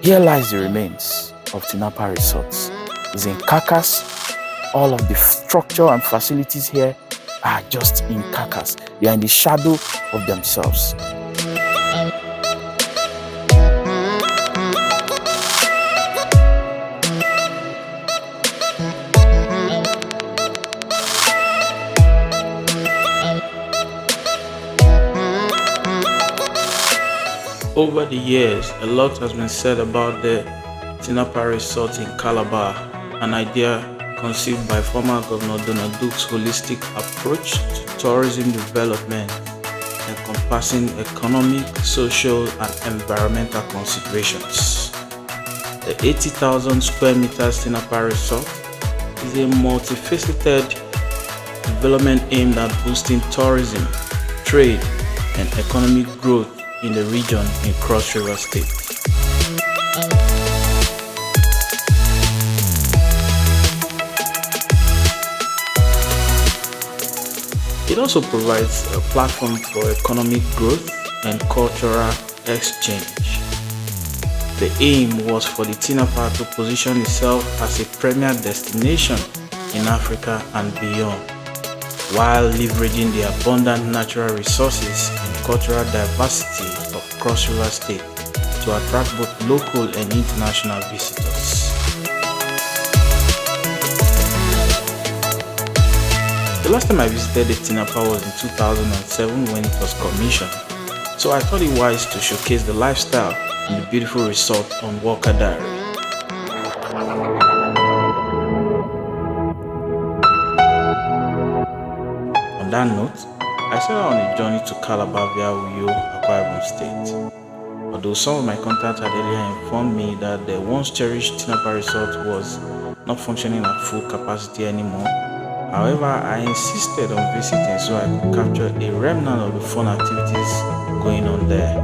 Here lies the remains of Tinapa Resort. It's in carcass. All of the structure and facilities here are just in carcass. They are in the shadow of themselves. Over the years, a lot has been said about the Tinapa Resort in Calabar, an idea conceived by former Governor Duke's holistic approach to tourism development, encompassing economic, social, and environmental considerations. The 80,000 square meters Tinapa Resort is a multifaceted development aimed at boosting tourism, trade, and economic growth in the region in Cross River State. It also provides a platform for economic growth and cultural exchange. The aim was for the Tinapa to position itself as a premier destination in Africa and beyond, while leveraging the abundant natural resources and cultural diversity of Cross River State to attract both local and international visitors. The last time I visited the Tinapa was in 2007 when it was commissioned, so I thought it wise to showcase the lifestyle in the beautiful resort on Walker Diary. On that note, I set out on a journey to Calabar via Uyo, Akwa Ibom State. Although some of my contacts had earlier informed me that the once cherished Tinapa Resort was not functioning at full capacity anymore, however, I insisted on visiting so I could capture a remnant of the fun activities going on there.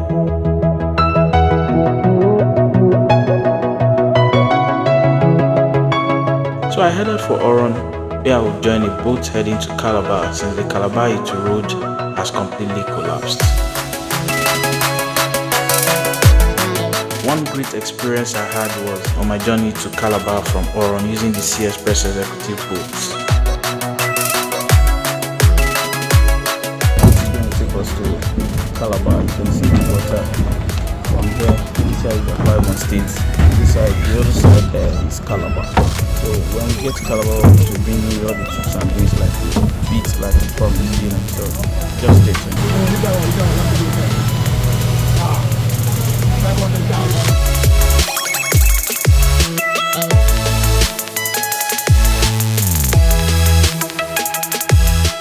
So I headed for Oron, where I would join a boat heading to Calabar since the Calabar Road has completely collapsed. One great experience I had was on my journey to Calabar from Oron using the Sea Express executive boats. This is going to take us to Calabar. You can see the water from there. This side is the Akwa Ibom State. This side, the other side there is Calabar. So when we get to Calabar, we'll bring you all the tips and things like beats like the promise, so just stay tuned.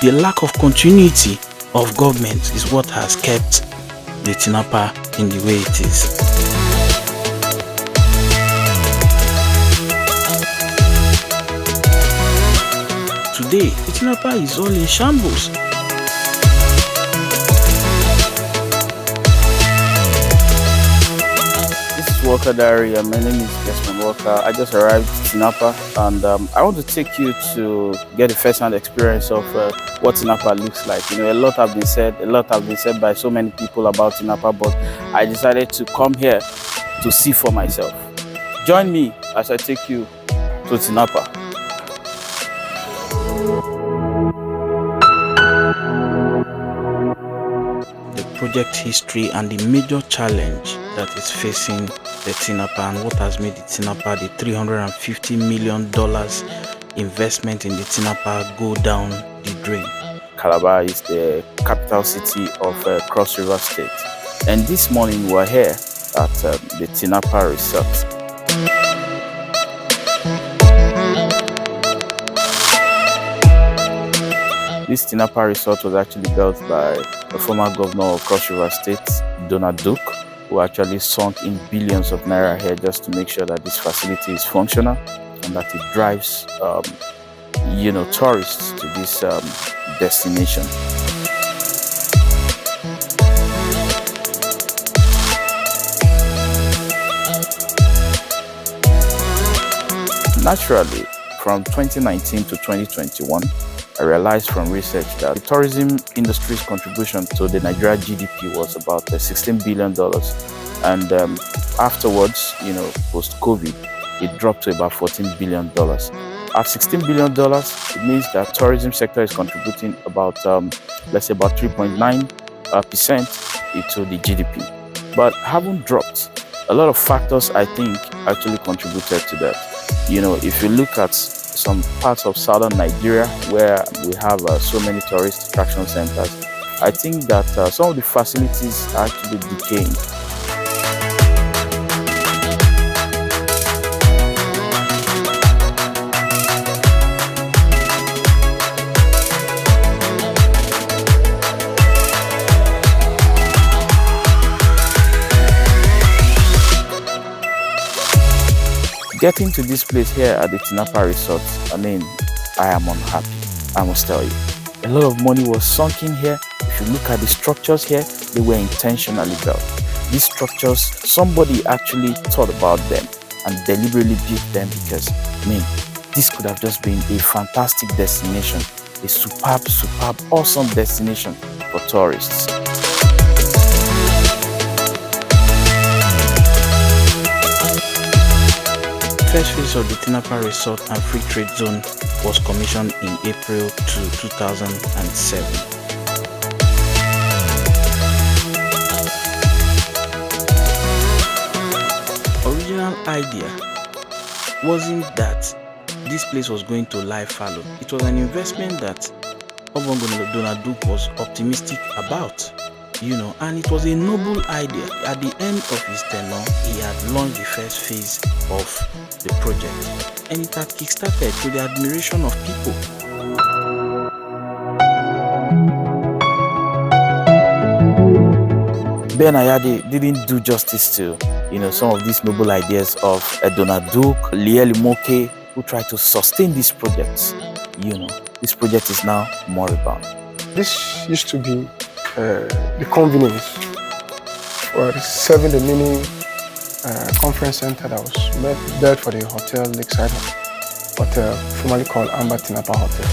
The lack of continuity of government is what has kept the Tinapa in the way it is. Today, the Tinapa is all in shambles. This is Walker Diary, and my name is Desmond Walker. I just arrived at Tinapa, and I want to take you to get a first-hand experience of what Tinapa looks like. You know, a lot have been said by so many people about Tinapa, but I decided to come here to see for myself. Join me as I take you to Tinapa. Project history and the major challenge that is facing the Tinapa and what has made the Tinapa the $350 million investment in the Tinapa go down the drain. Calabar is the capital city of Cross River State, and this morning we're here at the Tinapa Resort. This Tinapa Resort was actually built by the former governor of Cross River State, Duke, who actually sunk in billions of naira here just to make sure that this facility is functional and that it drives, tourists to this destination. Naturally, from 2019 to 2021, I realized from research that the tourism industry's contribution to the Nigeria GDP was about $16 billion, and afterwards, post-COVID, it dropped to about $14 billion. At $16 billion, it means that tourism sector is contributing about, let's say, about 3.9% into the GDP. But haven't dropped. A lot of factors, I think, actually contributed to that. If you look at some parts of southern Nigeria where we have so many tourist attraction centers, I think that some of the facilities are actually decaying. Getting to this place here at the Tinapa Resort, I am unhappy, I must tell you. A lot of money was sunk in here. If you look at the structures here, they were intentionally built. These structures, somebody actually thought about them and deliberately built them because, this could have just been a fantastic destination, a superb, awesome destination for tourists. The first phase of the Tinapa Resort and Free Trade Zone was commissioned in April 2007. Original idea wasn't that this place was going to lie fallow. It was an investment that Govt Donald Duke was optimistic about. And it was a noble idea. At the end of his tenure, he had launched the first phase of the project, and it had kickstarted to the admiration of people. Ben Ayade didn't do justice to, some of these noble ideas of Donald Duke, Lieli Moke, who tried to sustain these projects. This project is now moribund. This used to be the convenience for serving the mini conference center that was built for the hotel, Lakeside Hotel, formerly called Amber Tinapa Hotel.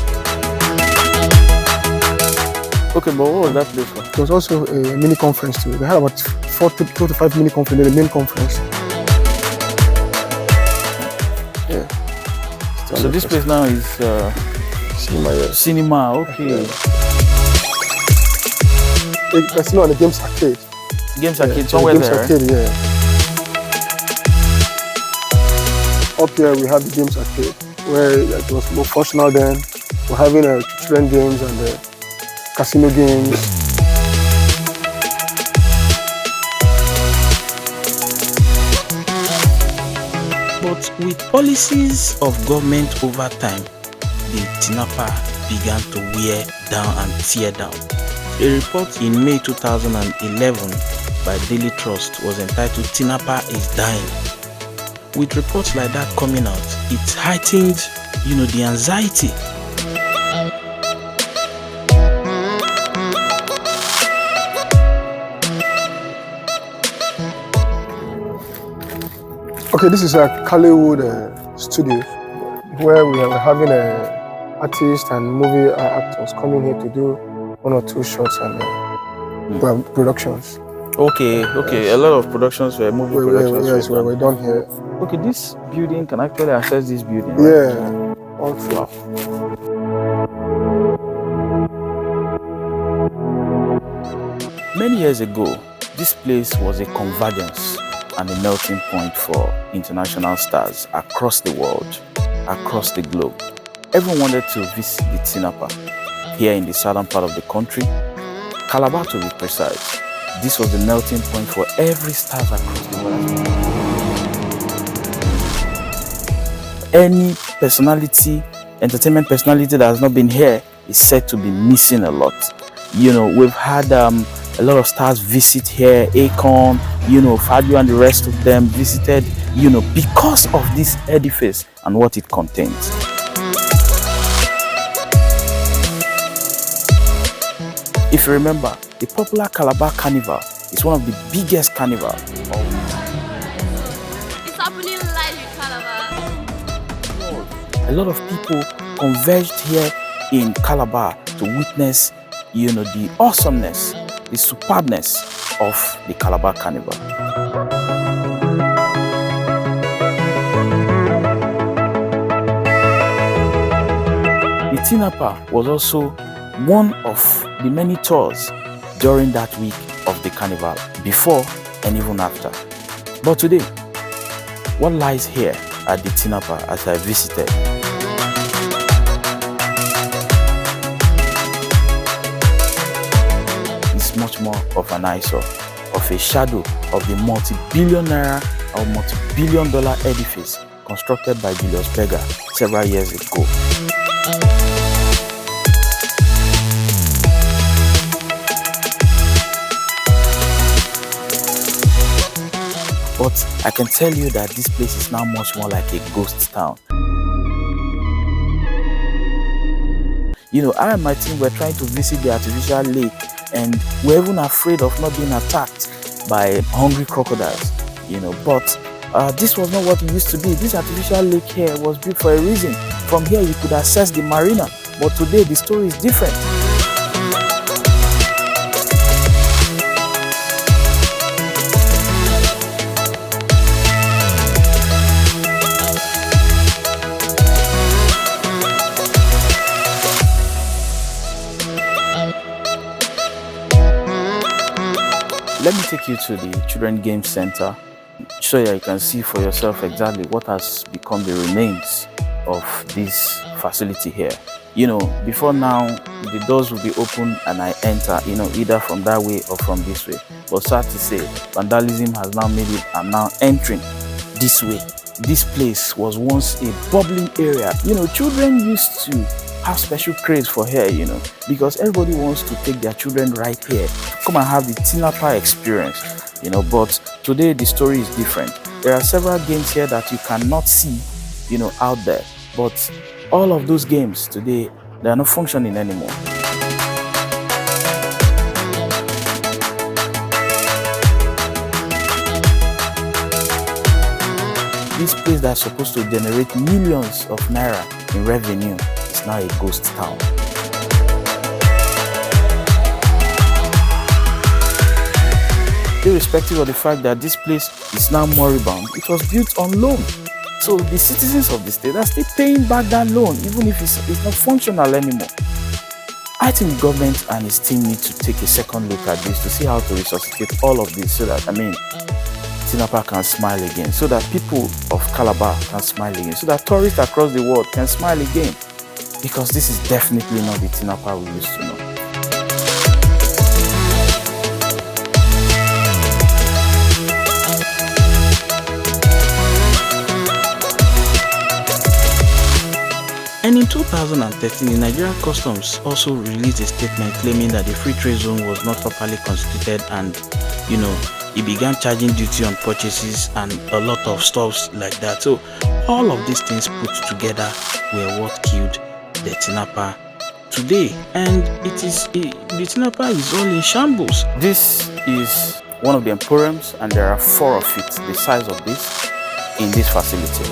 Okay, but what was that place for? It was also a mini conference too. They had about 4 to 5 mini conference, the main conference. Yeah. So this place now is cinema. Yeah. Cinema, okay. Yeah. That's not the games arcade. Games arcade, somewhere games there. Arcade, yeah. Up here we have the games arcade, where it was more functional then. We're having children games and casino games. But with policies of government over time, the Tinapa began to wear down and tear down. A report in May 2011 by Daily Trust was entitled "Tinapa is Dying." With reports like that coming out, it heightened, the anxiety. Okay, this is a Calabar Studios, where we are having artists and movie actors coming here to do 1 or 2 shots and productions. Okay. Yes. A lot of productions were movie productions. Yes, we're done here. Okay, this building can actually access this building, right? Yeah, all through. Many years ago, this place was a convergence and a melting point for international stars across the world, across the globe. Everyone wanted to visit the Tinapa here in the southern part of the country, Calabar to be precise. This was the melting point for every star across the world. Any personality, entertainment personality that has not been here is said to be missing a lot. We've had a lot of stars visit here. Akon, Fabio and the rest of them visited, because of this edifice and what it contains. If you remember, the popular Calabar Carnival is one of the biggest carnivals of all time. It's happening live in Calabar. A lot of people converged here in Calabar to witness, the awesomeness, the superbness of the Calabar Carnival. Tinapa was also one of the many tours during that week of the carnival, before and even after. But today, what lies here at the Tinapa as I visited? It's much more of an eyesore, of a shadow of the multi-billion naira or multi-billion dollar edifice constructed by Julius Berger several years ago. But I can tell you that this place is now much more like a ghost town. You know, I and my team were trying to visit the artificial lake, and we're even afraid of not being attacked by hungry crocodiles, you know. But this was not what it used to be. This artificial lake here was built for a reason. From here you could access the marina, but today the story is different. Let me take you to the Children Game Center so that you can see for yourself exactly what has become the remains of this facility here. You know, before now, the doors will be open and I enter, you know, either from that way or from this way. But sad to say, vandalism has now made it, I'm now entering this way. This place was once a bubbling area. You know, children used to have special craze for here, you know, because everybody wants to take their children right here to come and have the Tinapa experience, you know. But today the story is different. There are several games here that you cannot see, you know, out there, but all of those games today, they are not functioning anymore. This place that's supposed to generate millions of naira in revenue is now a ghost town. Irrespective of the fact that this place is now moribund, it was built on loan. So the citizens of the state are still paying back that loan, even if it's not functional anymore. I think the government and its team need to take a second look at this to see how to resuscitate all of this so that, Tinapa can smile again, so that people of Calabar can smile again, so that tourists across the world can smile again. Because this is definitely not the Tinapa we used to know. And in 2013, the Nigerian Customs also released a statement claiming that the free trade zone was not properly constituted, and it began charging duty on purchases and a lot of stuff like that. So all of these things put together were what killed the Tinapa today, and the Tinapa is all in shambles. This is one of the emporiums, and there are 4 of it, the size of this, in this facility.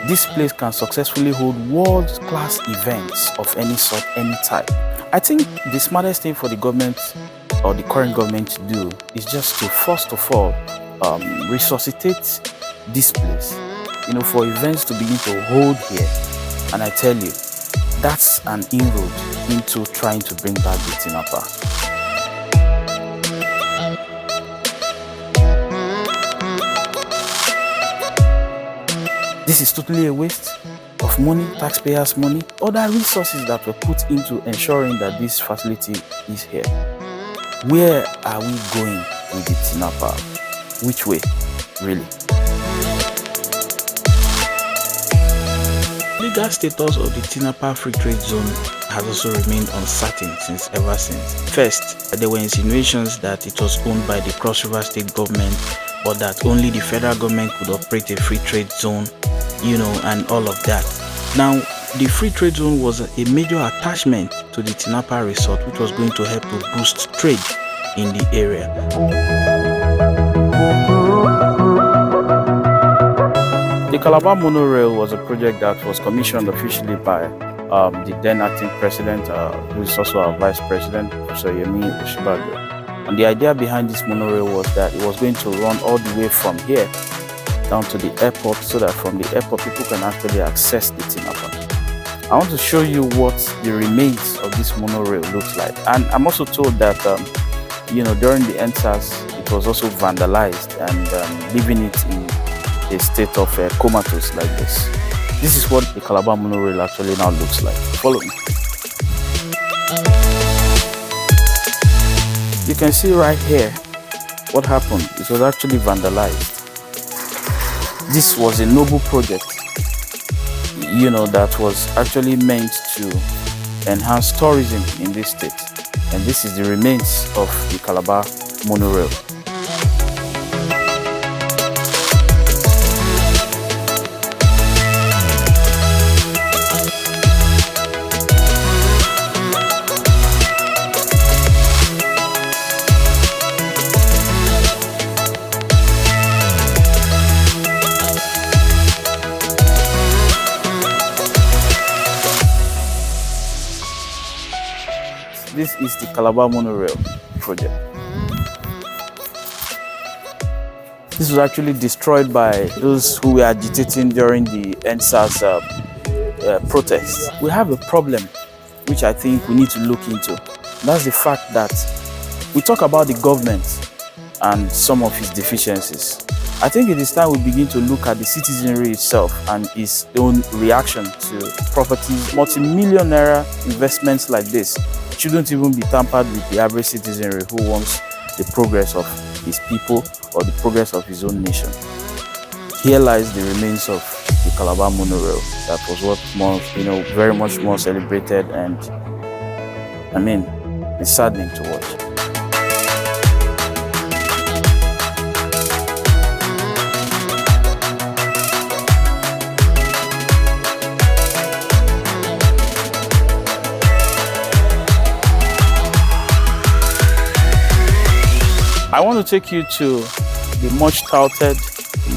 This place can successfully hold world-class events of any sort, any type. I think the smartest thing for the government or the current government to do is just to, first of all, resuscitate this place, for events to begin to hold here. And I tell you, that's an inroad into trying to bring back the Tinapa. This is totally a waste of money, taxpayers' money, other resources that were put into ensuring that this facility is here. Where are we going with the Tinapa? Which way, really? Legal status of the Tinapa Free Trade Zone has also remained uncertain ever since. First, there were insinuations that it was owned by the Cross River State government, but that only the federal government could operate a free trade zone, and all of that. Now, the free trade zone was a major attachment to the Tinapa Resort, which was going to help to boost trade in the area. The Calabar monorail was a project that was commissioned officially by the then acting president, who is also our vice president, Professor Yemi Osinbajo. And the idea behind this monorail was that it was going to run all the way from here down to the airport, so that from the airport people can actually access the Tinapa. I want to show you what the remains of this monorail looks like. And I'm also told that you know, during the EndSARS it was also vandalized and leaving it in a state of comatose like this. This is what the Calabar monorail actually now looks like. Follow me. You can see right here what happened. It was actually vandalized. This was a noble project, you know, that was actually meant to enhance tourism in this state. And this is the remains of the Calabar monorail. This is the Calabar monorail project. This was actually destroyed by those who were agitating during the EndSARS protests. We have a problem which I think we need to look into. That's the fact that we talk about the government and some of its deficiencies. I think it is time we begin to look at the citizenry itself and its own reaction to properties. Multi-million naira investments like this shouldn't even be tampered with the average citizenry who wants the progress of his people or the progress of his own nation. Here lies the remains of the Calabar monorail. That was what more, you know, very much more celebrated, and I mean, it's saddening to watch. I want to take you to the much touted,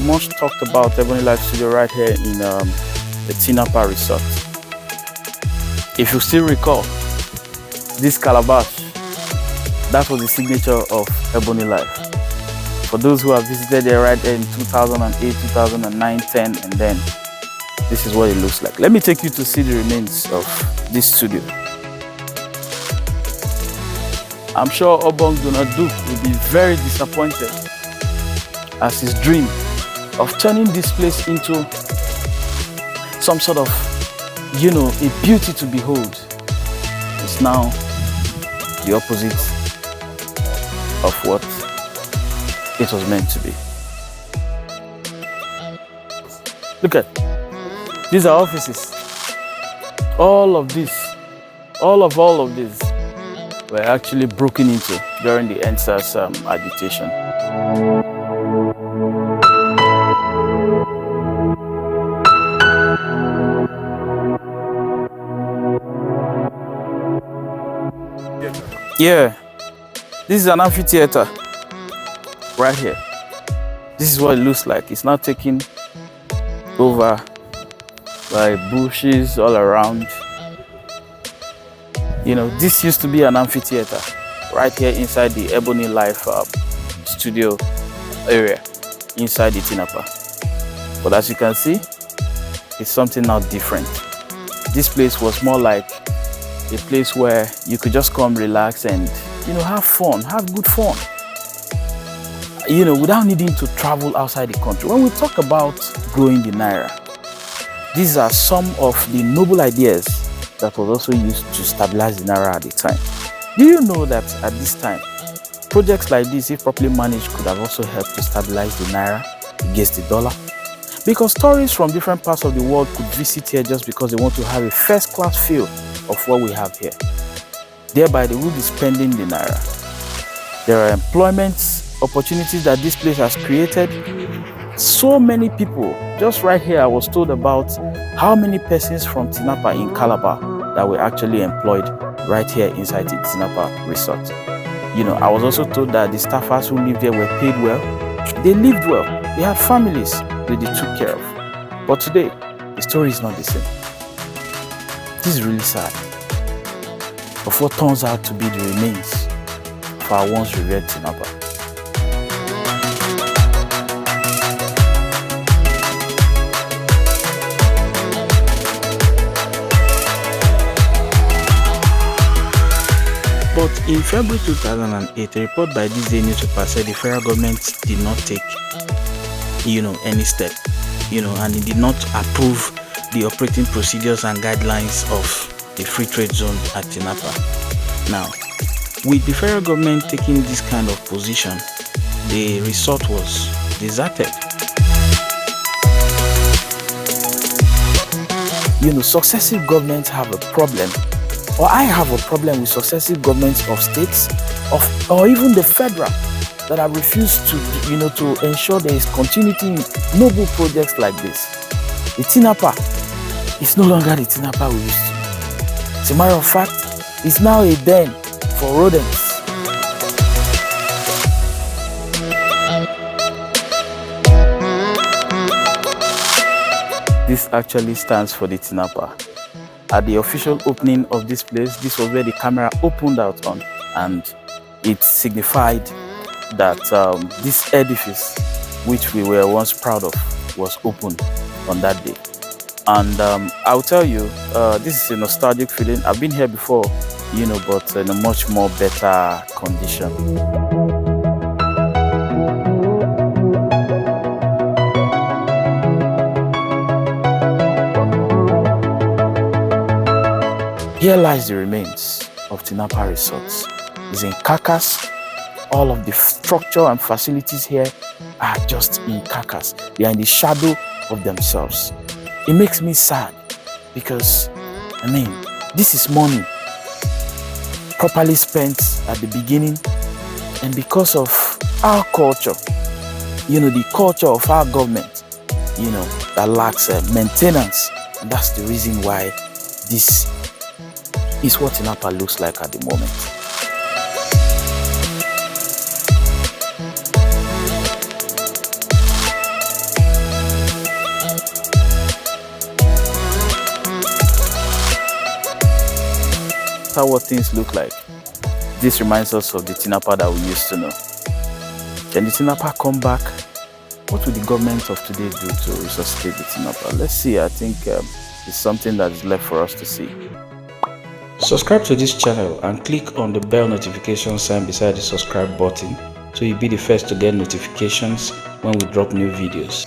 much talked about Ebony Life Studio right here in the Tinapa Resort. If you still recall, this calabash, that was the signature of Ebony Life. For those who have visited there right there in 2008, 2009, 10, and then this is what it looks like. Let me take you to see the remains of this studio. I'm sure Govt will be very disappointed, as his dream of turning this place into some sort of, you know, a beauty to behold is now the opposite of what it was meant to be. Look at, these are offices. All of this, all of this were actually broken into during the EndSARS agitation. Yeah, this is an amphitheater right here. This is what it looks like. It's now taken over by bushes all around. You know, this used to be an amphitheater right here inside the Ebony Life studio area inside the Tinapa. But as you can see, it's something now different. This place was more like a place where you could just come relax and, you know, have fun, have good fun, you know, without needing to travel outside the country. When we talk about growing the Naira, these are some of the noble ideas that was also used to stabilize the Naira at the time. Do you know that at this time, projects like this, if properly managed, could have also helped to stabilize the Naira against the dollar? Because tourists from different parts of the world could visit here just because they want to have a first-class feel of what we have here. Thereby, they will be spending the Naira. There are employment opportunities that this place has created. So many people, just right here, I was told about how many persons from Tinapa in Calabar that were actually employed right here inside the Tinapa Resort. You know, I was also told that the staffers who lived there were paid well. They lived well. They had families that they took care of. But today, the story is not the same. This is really sad of what turns out to be the remains of of our once revered Tinapa. But in February 2008, a report by this day newspaper said the federal government did not take, any step, and it did not approve the operating procedures and guidelines of the free trade zone at Tinapa. Now, with the federal government taking this kind of position, the resort was deserted. Successive governments have a problem, or I have a problem with successive governments of states, or even the federal, that have refused to ensure there is continuity in noble projects like this. The Tinapa is no longer the Tinapa we used to know. As a matter of fact, it's now a den for rodents. This actually stands for the Tinapa. At the official opening of this place, this was where the camera opened out on, and it signified that this edifice, which we were once proud of, was opened on that day. And I'll tell you, this is a nostalgic feeling. I've been here before, but in a much more better condition. Here lies the remains of Tinapa Resorts. It's in carcass. All of the structure and facilities here are just in carcass. They are in the shadow of themselves. It makes me sad because, this is money properly spent at the beginning, and because of our culture, the culture of our government, that lacks maintenance. And that's the reason why this is what Tinapa looks like at the moment. That's how what things look like. This reminds us of the Tinapa that we used to know. Can the Tinapa come back? What will the government of today do to resuscitate the Tinapa? Let's see. I think it's something that is left for us to see. Subscribe to this channel and click on the bell notification sign beside the subscribe button so you'll be the first to get notifications when we drop new videos.